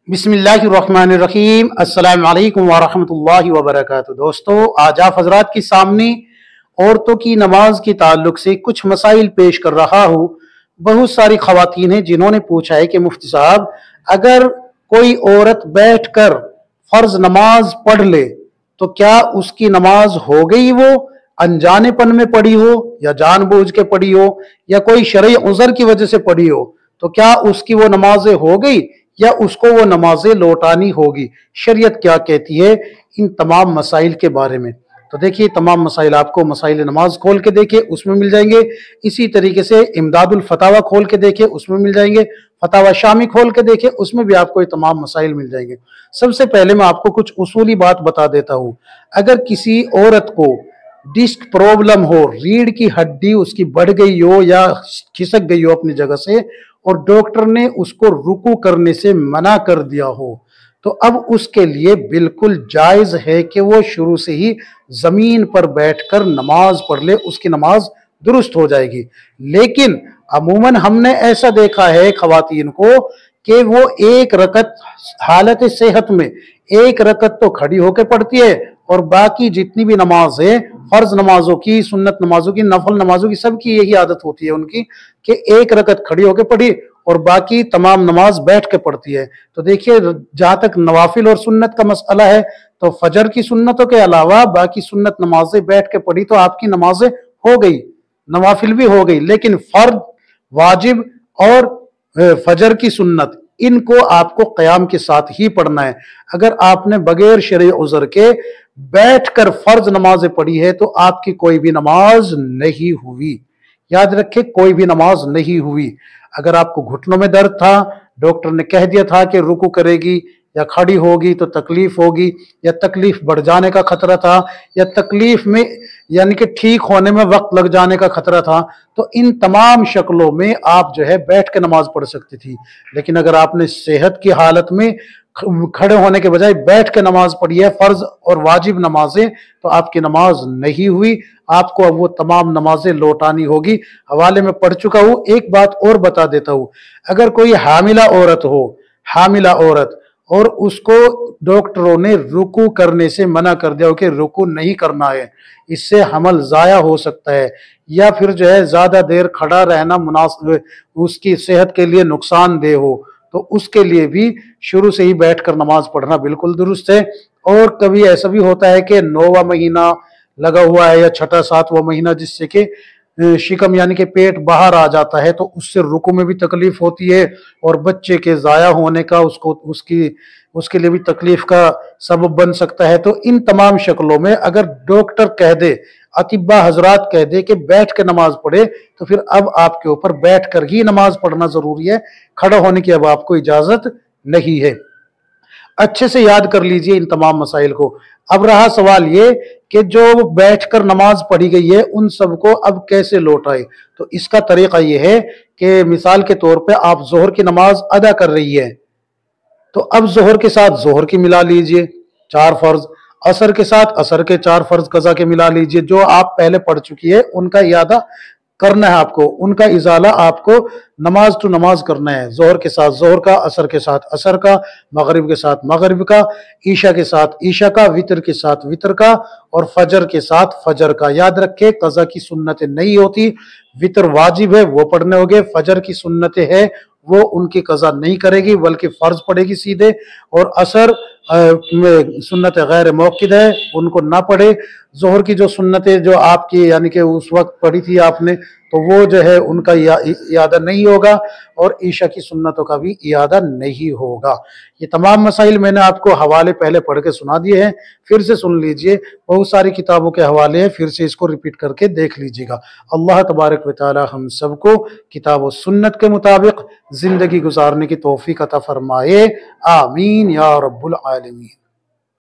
बिस्मिल्लाहिर्रहमानिर्रहीम। अस्सलाम वालेकुम वरहमतुल्लाहि वबरकातुहू। दोस्तों, आज आप हजरात के सामने औरतों की नमाज के ताल्लुक से कुछ मसाइल पेश कर रहा हूँ। बहुत सारी खवातीन हैं जिन्होंने पूछा है कि मुफ्ती साहब, अगर कोई औरत बैठकर फर्ज नमाज पढ़ ले तो क्या उसकी नमाज हो गई, वो अनजानेपन में पढ़ी हो या जानबूझ के पढ़ी हो या कोई शरई उज़र की वजह से पढ़ी हो, तो क्या उसकी वो नमाजें हो गई या उसको वो नमाजें लौटानी होगी? शरीयत क्या कहती है इन तमाम मसाइल के बारे में? तो देखिए, तमाम मसाइल आपको मसाइल नमाज खोल के देखिए, उसमें मिल जाएंगे। इसी तरीके से इमदादुल फतावा खोल के देखिए, उसमें मिल जाएंगे। फतावा शामी खोल के देखिए, उसमें भी आपको ये तमाम मसाइल मिल जाएंगे। सबसे पहले मैं आपको कुछ उसूली बात बता देता हूँ। अगर किसी औरत को डिस्क प्रॉब्लम हो, रीढ़ की हड्डी उसकी बढ़ गई हो या खिसक गई हो अपनी जगह से, और डॉक्टर ने उसको रुकू करने से मना कर दिया हो, तो अब उसके लिए बिल्कुल जायज है कि वो शुरू से ही जमीन पर बैठकर नमाज पढ़ ले, उसकी नमाज दुरुस्त हो जाएगी। लेकिन अमूमन हमने ऐसा देखा है खवातीन को कि वो एक रकत हालत सेहत में एक रकत तो खड़ी होकर पढ़ती है, और बाकी जितनी भी नमाज है, फर्ज नमाजों की, सुन्नत नमाजों की, नफल नमाजों की, सबकी यही आदत होती है उनकी कि एक रकत खड़ी होकर पढ़ी और बाकी तमाम नमाज बैठ के पढ़ती है। तो देखिए, जहां तक नवाफिल और सुन्नत का मसला है, तो फजर की सुन्नतों के अलावा बाकी सुन्नत नमाजें बैठ के पढ़ी तो आपकी नमाजें हो गई, नवाफिल भी हो गई। लेकिन फर्द, वाजिब और फजर की सुन्नत, इनको आपको क़याम के साथ ही पढ़ना है। अगर आपने बगैर शरई उज़र के बैठकर फर्ज नमाजें पढ़ी है तो आपकी कोई भी नमाज नहीं हुई। याद रखें, कोई भी नमाज नहीं हुई। अगर आपको घुटनों में दर्द था, डॉक्टर ने कह दिया था कि रुकू करेगी या खड़ी होगी तो तकलीफ होगी, या तकलीफ बढ़ जाने का खतरा था, या तकलीफ में यानी कि ठीक होने में वक्त लग जाने का खतरा था, तो इन तमाम शक्लों में आप जो है बैठ के नमाज पढ़ सकती थी। लेकिन अगर आपने सेहत की हालत में खड़े होने के बजाय बैठ के नमाज पढ़ी है, फर्ज और वाजिब नमाजें, तो आपकी नमाज नहीं हुई। आपको अब वो तमाम नमाजें लौटानी होगी। हवाले में पढ़ चुका हूं। एक बात और बता देता हूं, अगर कोई हामिला औरत हो, हामिला औरत, और उसको डॉक्टरों ने रुकू करने से मना कर दिया हो कि रुकू नहीं करना है, इससे हमल जाया हो सकता है, या फिर जो है ज्यादा देर खड़ा रहना मुनासिब उसकी सेहत के लिए नुकसानदेह हो, तो उसके लिए भी शुरू से ही बैठकर नमाज पढ़ना बिल्कुल दुरुस्त है। और कभी ऐसा भी होता है कि 9वां महीना लगा हुआ है या छठा 7वां महीना, जिससे कि शिकम यानी कि पेट बाहर आ जाता है, तो उससे रुकू में भी तकलीफ होती है और बच्चे के ज़ाया होने का उसके लिए भी तकलीफ का सबब बन सकता है। तो इन तमाम शक्लों में अगर डॉक्टर कह दे, अतिब्बा हजरात कह दे कि बैठ के नमाज पढ़े, तो फिर अब आपके ऊपर बैठ कर ही नमाज पढ़ना जरूरी है, खड़ा होने की अब आपको इजाजत नहीं है। अच्छे से याद कर लीजिए इन तमाम मसाइल को। अब रहा सवाल ये कि जो बैठकर नमाज पढ़ी गई है उन सबको अब कैसे लौटाए। तो इसका तरीका ये है कि मिसाल के तौर पे आप जोहर की नमाज अदा कर रही है, तो अब जोहर के साथ जोहर की मिला लीजिए 4 फर्ज, असर के साथ असर के 4 फर्ज कज़ा के मिला लीजिए। जो आप पहले पढ़ चुकी है उनका इयादा करना है आपको, उनका इजाला आपको नमाज टू नमाज करना है। जोहर के साथ जोहर का, असर के साथ असर का, मगरिब के साथ मगरिब का, ईशा के साथ ईशा का, वितर के साथ वितर का, और फजर के साथ फजर का। याद रखे, कज़ा की सुन्नतें नहीं होती, वितर वाजिब है वो पढ़ने होंगे, फजर की सुन्नतें है वो उनकी कज़ा नहीं करेगी बल्कि फर्ज पढ़ेगी सीधे, और असर में सुन्नत गैर मौक़िद है उनको ना पढ़े। जोहर की जो सुन्नतें जो आपकी यानी कि उस वक्त पढ़ी थी आपने, तो वो जो है उनका इयादा नहीं होगा, और ईशा की सुन्नतों का भी इयादा नहीं होगा। ये तमाम मसाइल मैंने आपको हवाले पहले पढ़ के सुना दिए हैं, फिर से सुन लीजिए। बहुत सारी किताबों के हवाले हैं, फिर से इसको रिपीट करके देख लीजिएगा। अल्लाह तबारक व तआला हम सबको किताब और सुन्नत के मुताबिक जिंदगी गुजारने की तौफीक अता फरमाए। आमीन या रब्बुल आलमीन।